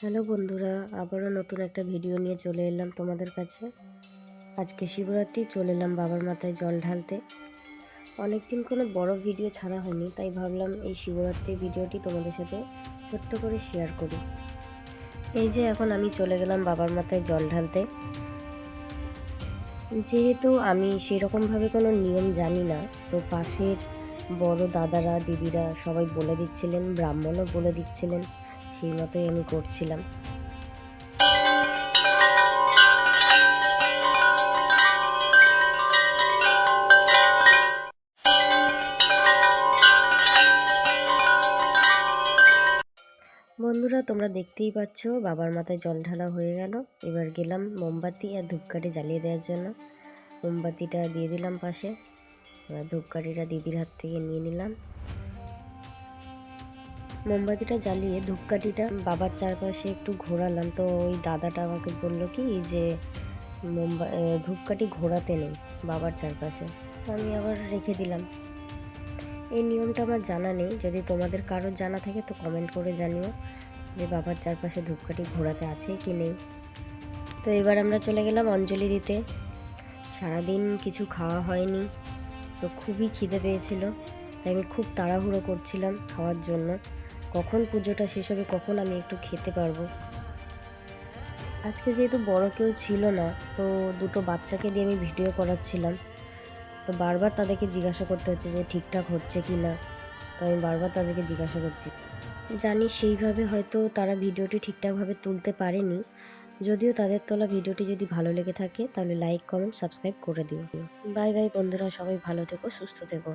Hello বন্ধুরা, আবারও নতুন একটা ভিডিও নিয়ে চলে এলাম তোমাদের কাছে। আজকে শিবরাত্রি, চলে এলাম বাবার মাথায় জল ঢালতে। অনেকদিন কোনো বড় ভিডিও ছাড়া হয়নি, তাই ভাবলাম এই শিবরাত্রির ভিডিওটি তোমাদের সাথে ছোট্ট করে শেয়ার করি। এই যে এখন আমি চলে গেলাম বাবার মাথায় জল ঢালতে। যেহেতু আমি সেরকমভাবে কোনো নিয়ম জানি না, তো পাশের বড় দাদারা দিদিরা সবাই বলে দিচ্ছিলেন, ব্রাহ্মণও বলে দিচ্ছিলেন, সেই মতোই আমি করছিলাম। বন্ধুরা, তোমরা দেখতেই পাচ্ছ বাবার মাথায় জল ঢালা হয়ে গেল। এবার গেলাম মোমবাতি আর ধূপকাঠি জ্বালিয়ে দেওয়ার জন্য। মোমবাতিটা দিয়ে দিলাম পাশে, এবার ধূপকাঠিটা দিদির হাত থেকে নিয়ে নিলাম। মোমবাতিটা জ্বালিয়ে ধূপকাঠিটা বাবার চারপাশে একটু ঘোরালাম, তো ওই দাদাটা আমাকে বললো কি যে ধূপকাঠি ঘোরাতে নেই বাবার চারপাশে। আমি আবার রেখে দিলাম। এই নিয়মটা আমার জানা নেই, যদি তোমাদের কারোর জানা থাকে তো কমেন্ট করে জানিও যে বাবার চারপাশে ধূপকাঠি ঘোরাতে আছে কি নেই। তো এবার আমরা চলে গেলাম অঞ্জলি দিতে। সারাদিন কিছু খাওয়া হয়নি, তো খুবই খিদে পেয়েছিল, তাই আমি খুব তাড়াহুড়ো করছিলাম খাওয়ার জন্য। কখন পুজোটা শেষ হবে, কখন আমি একটু খেতে পারবো। আজকে যেহেতু বড় কেউ ছিল না, তো দুটো বাচ্চাকে দিয়ে আমি ভিডিও করাচ্ছিলাম, তো বারবার তাদেরকে জিজ্ঞাসা করতে হচ্ছে যে ঠিকঠাক হচ্ছে কি না। তো আমি বারবার তাদেরকে জিজ্ঞাসা করছি। জানি সেইভাবে হয়তো তারা ভিডিওটি ঠিকঠাকভাবে তুলতে পারেনি, যদিও তাদের তোলা ভিডিওটি যদি ভালো লেগে থাকে তাহলে লাইক, কমেন্ট, সাবস্ক্রাইব করে দিও। বাই বাই বন্ধুরা, সবাই ভালো থেকো, সুস্থ থেকো।